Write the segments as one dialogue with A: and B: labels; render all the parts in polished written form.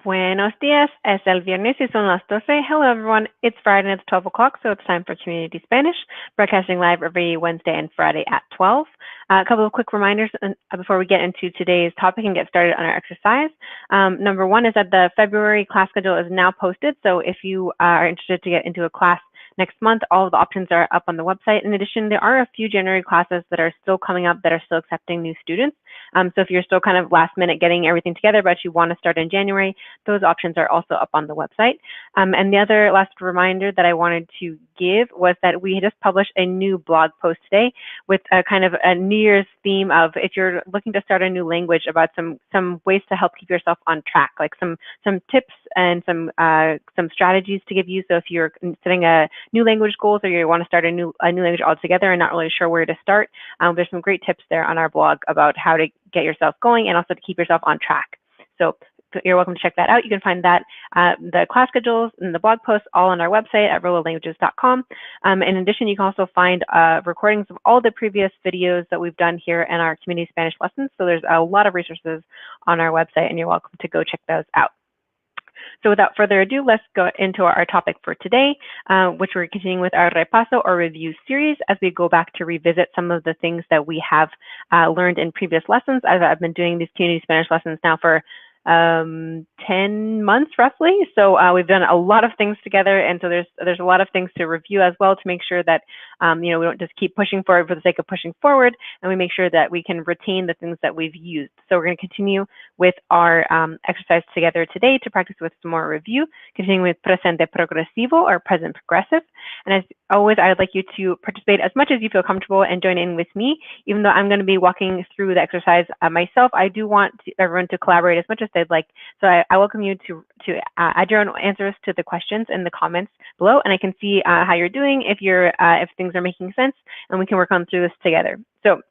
A: Buenos días. Es el viernes y son las 12. Hello, everyone. It's Friday and it's 12 o'clock, so it's time for Community Spanish, broadcasting live every Wednesday and Friday at 12. A couple of quick reminders before we get into today's topic and get started on our exercise. Number one is that the February class schedule is now posted, so if you are interested to get into a class next month, all of the options are up on the website. In addition, there are a few January classes that are still coming up that are still accepting new students. So if you're still kind of last minute getting everything together, but you want to start in January, those options are also up on the website. And the other last reminder that I wanted to give was that we just published a new blog post today with a kind of a New Year's theme of, if you're looking to start a new language, about some ways to help keep yourself on track, like some tips and some strategies to give you. So if you're setting a new language goals, or you want to start a new language altogether and not really sure where to start, there's some great tips there on our blog about how to get yourself going and also to keep yourself on track. So you're welcome to check that out. You can find that, the class schedules and the blog posts, all on our website at rolalanguages.com. In addition, you can also find recordings of all the previous videos that we've done here in our community Spanish lessons. So there's a lot of resources on our website, and you're welcome to go check those out. So without further ado, let's go into our topic for today, which we're continuing with our Repaso or review series as we go back to revisit some of the things that we have learned in previous lessons. I've been doing these community Spanish lessons now for 10 months roughly. So we've done a lot of things together, and so there's a lot of things to review as well to make sure that we don't just keep pushing forward for the sake of pushing forward, and we make sure that we can retain the things that we've used. So we're going to continue with our exercise together today to practice with some more review, continuing with presente progresivo or present progressive. And as always, I would like you to participate as much as you feel comfortable and join in with me. Even though I'm going to be walking through the exercise myself, I do want everyone to collaborate as much as they'd like. So I welcome you to add your own answers to the questions in the comments below, and I can see how you're doing, if things are making sense, and we can work on through this together. So,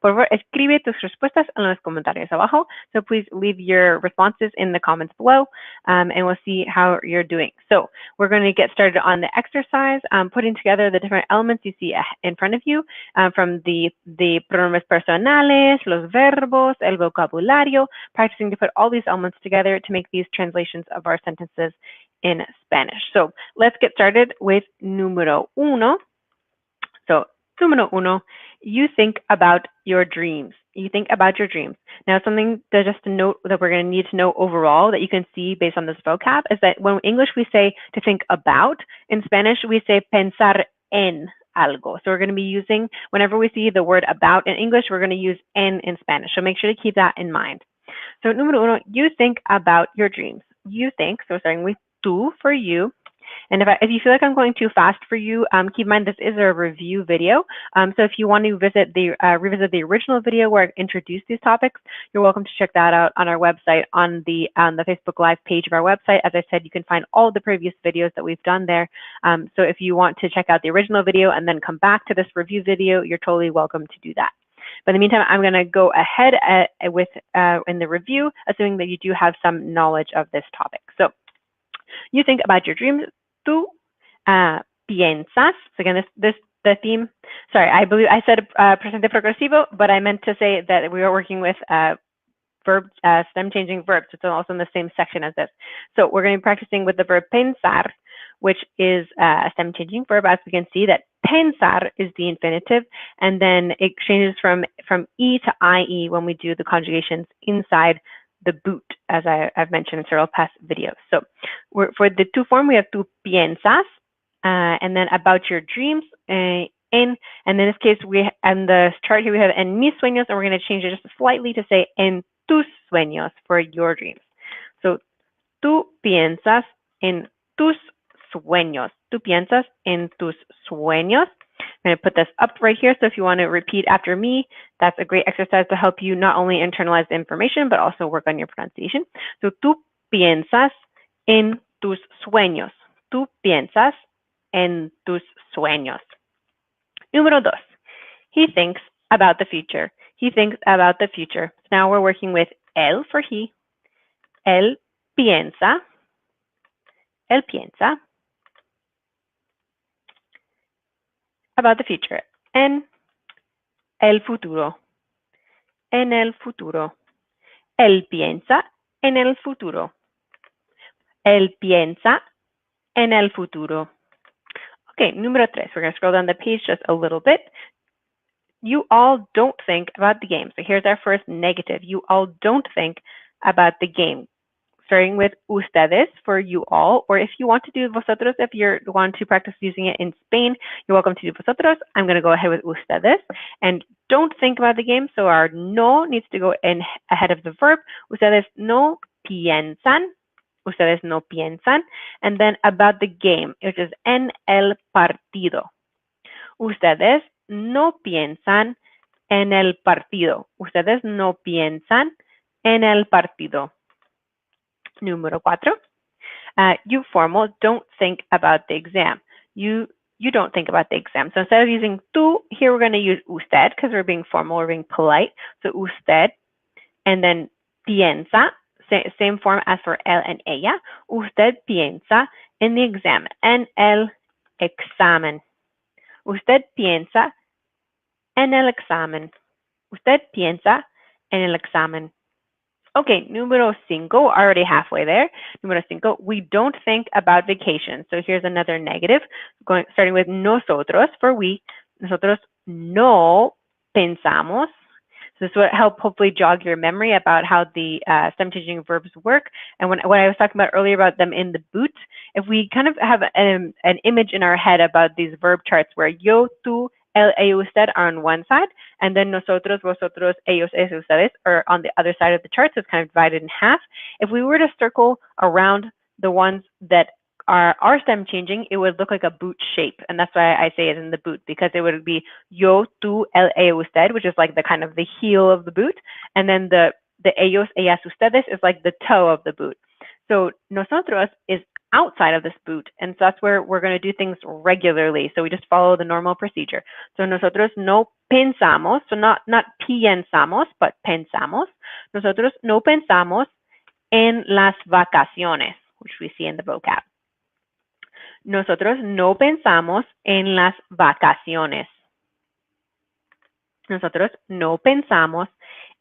A: por favor, escribe tus respuestas en los comentarios abajo. So please leave your responses in the comments below, and we'll see how you're doing. So we're going to get started on the exercise, putting together the different elements you see in front of you, from the pronombres personales, los verbos, el vocabulario, practicing to put all these elements together to make these translations of our sentences in Spanish. So let's get started with número uno. So número uno, you think about your dreams. You think about your dreams. Now, something to just to note that we're going to need to know overall that you can see based on this vocab is that when in English we say to think about, in Spanish we say pensar en algo. So we're going to be using, whenever we see the word about in English, we're going to use en in Spanish. So make sure to keep that in mind. So número uno, you think about your dreams. You think, so starting with tú for you. And if you feel like I'm going too fast for you, keep in mind this is a review video. So if you want to revisit the original video where I introduced these topics, you're welcome to check that out on our website, on the Facebook Live page of our website. As I said, you can find all the previous videos that we've done there. So if you want to check out the original video and then come back to this review video, you're totally welcome to do that. But in the meantime, I'm going to go ahead in the review, assuming that you do have some knowledge of this topic. So you think about your dreams. Tú piensas. So again, the theme. Sorry, I believe I said presente progresivo, but I meant to say that we are working with stem changing verbs. It's also in the same section as this. So we're going to be practicing with the verb pensar, which is a stem changing verb. As we can see, that pensar is the infinitive, and then it changes from e to ie when we do the conjugations inside the boot, as I've mentioned in several past videos. So for the tú form, we have tú piensas, and then about your dreams, and in this case, and the chart here we have en mis sueños, and we're going to change it just slightly to say en tus sueños, for your dreams. So tú piensas en tus sueños. Tú piensas en tus sueños. I'm going to put this up right here, so if you want to repeat after me, that's a great exercise to help you not only internalize the information, but also work on your pronunciation. So tú piensas en tus sueños. Tú piensas en tus sueños. Número dos, he thinks about the future. He thinks about the future. So now we're working with él for he. Él piensa. Él piensa about the future. En el futuro. En el futuro. Él piensa en el futuro. Él piensa en el futuro. Okay, número 3. We're going to scroll down the page just a little bit. You all don't think about the game. So here's our first negative. You all don't think about the game. Starting with ustedes for you all, or if you want to do vosotros, if you want to practice using it in Spain, you're welcome to do vosotros. I'm going to go ahead with ustedes. And don't think about the game. So our no needs to go in ahead of the verb. Ustedes no piensan. Ustedes no piensan. And then about the game, which is en el partido. Ustedes no piensan en el partido. Ustedes no piensan en el partido. Número 4. You formal don't think about the exam. You don't think about the exam. So instead of using tú, here we're going to use usted because we're being formal, we're being polite. So usted, and then piensa, same form as for él and ella. Usted piensa en the exam, en el examen. Usted piensa en el examen. Usted piensa en el examen. Okay, número 5, already halfway there. Número 5, we don't think about vacation. So here's another negative, starting with nosotros for we. Nosotros no pensamos. So this will help hopefully jog your memory about how the stem changing verbs work. And when I was talking about earlier about them in the boot, if we kind of have an image in our head about these verb charts where yo, tú, él, ella, usted are on one side, and then nosotros, vosotros, ellos, ellas, ustedes are on the other side of the chart, so it's kind of divided in half. If we were to circle around the ones that are stem changing, it would look like a boot shape, and that's why I say it in the boot, because it would be yo, tú, él, ella, usted, which is like the kind of the heel of the boot, and then the ellos, ellas, ustedes is like the toe of the boot. So nosotros is outside of this boot, and so that's where we're going to do things regularly. So we just follow the normal procedure. So nosotros no pensamos, so not piensamos, but pensamos. Nosotros no pensamos en las vacaciones, which we see in the vocab. Nosotros no pensamos en las vacaciones. Nosotros no pensamos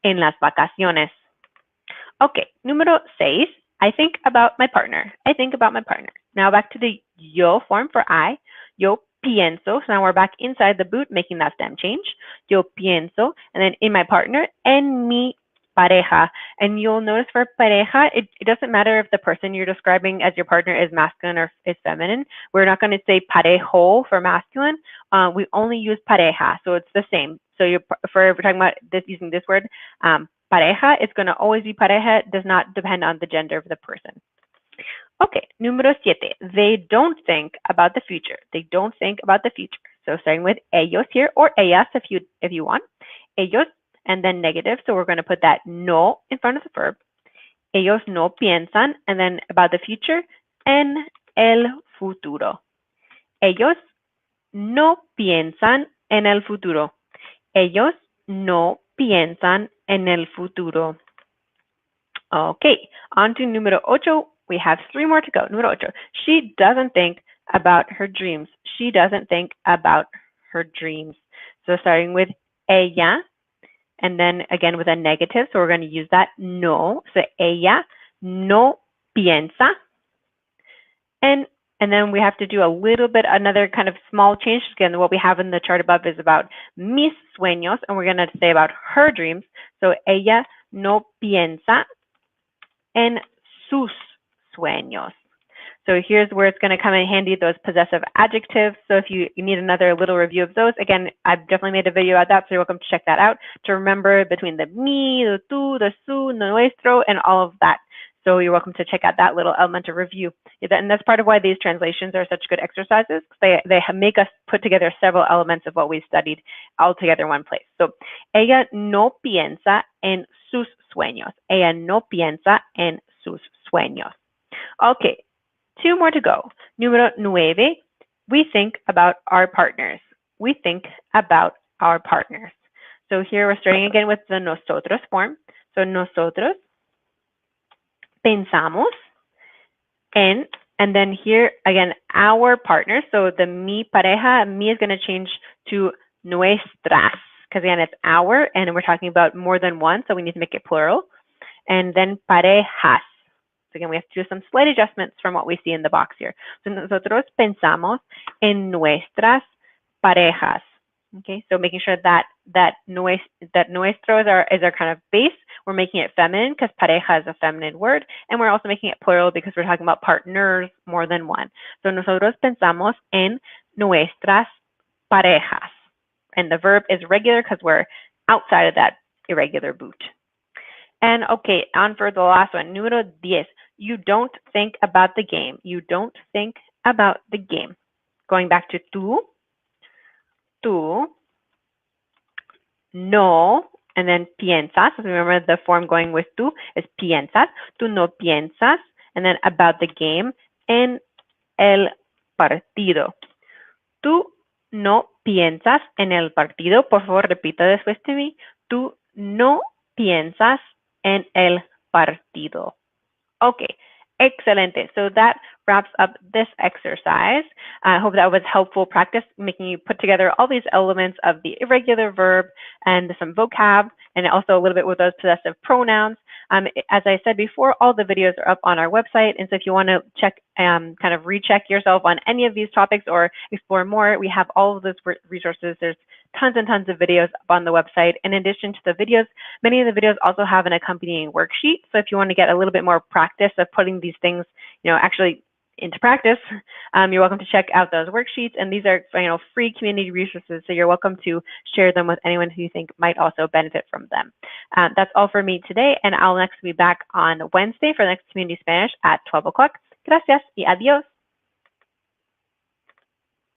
A: en las vacaciones. Okay, número 6. I think about my partner. I think about my partner. Now back to the yo form for I. Yo pienso. So now we're back inside the boot, making that stem change. Yo pienso. And then in my partner, en mi pareja. And you'll notice for pareja, it doesn't matter if the person you're describing as your partner is masculine or is feminine. We're not going to say parejo for masculine. We only use pareja. So it's the same. So if we're talking about this, using this word, pareja, it's going to always be pareja. It does not depend on the gender of the person. Okay, número 7. They don't think about the future. They don't think about the future. So starting with ellos here, or ellas if you want. Ellos, and then negative. So we're going to put that no in front of the verb. Ellos no piensan, and then about the future, en el futuro. Ellos no piensan en el futuro. Ellos no piensan en el futuro. Okay, on to número 8. We have 3 more to go. Número 8. She doesn't think about her dreams. She doesn't think about her dreams. So starting with ella, and then again with a negative. So we're going to use that no. So ella no piensa. And then we have to do a little bit, another kind of small change. Again, what we have in the chart above is about mis sueños, and we're going to say about her dreams. So ella no piensa en sus sueños. So here's where it's going to come in handy, those possessive adjectives. So if you need another little review of those, again, I've definitely made a video about that, so you're welcome to check that out, to remember between the mi, the tú, the su, nuestro, and all of that. So you're welcome to check out that little elemental review. And that's part of why these translations are such good exercises. They make us put together several elements of what we studied all together in one place. So, ella no piensa en sus sueños. Ella no piensa en sus sueños. Okay, 2 more to go. Número 9, we think about our partners. We think about our partners. So here we're starting again with the nosotros form. So nosotros pensamos en, and then here again, our partner. So the mi pareja, mi is going to change to nuestras, because again, it's our, and we're talking about more than one, so we need to make it plural. And then parejas. So again, we have to do some slight adjustments from what we see in the box here. So nosotros pensamos en nuestras parejas. Okay, so making sure that nuestros is our kind of base. We're making it feminine because pareja is a feminine word, and we're also making it plural because we're talking about partners, more than one. So nosotros pensamos en nuestras parejas. And the verb is regular because we're outside of that irregular boot. And okay, on for the last one, número 10. You don't think about the game. You don't think about the game. Going back to tú no, and then piensas. Remember the form going with tú is piensas. Tú no piensas, and then about the game, en el partido. Tú no piensas en el partido. Por favor, repita después de mí. Tú no piensas en el partido. Okay, excelente. So that wraps up this exercise. I hope that was helpful practice, making you put together all these elements of the irregular verb and some vocab, and also a little bit with those possessive pronouns. As I said before, all the videos are up on our website, and so if you want to check, kind of recheck yourself on any of these topics or explore more, we have all of those resources. There's tons and tons of videos up on the website. In addition to the videos, many of the videos also have an accompanying worksheet. So if you want to get a little bit more practice of putting these things, actually into practice, you're welcome to check out those worksheets. And these are, free community resources. So you're welcome to share them with anyone who you think might also benefit from them. That's all for me today. And I'll next be back on Wednesday for the next Community Spanish at 12 o'clock. Gracias y adiós.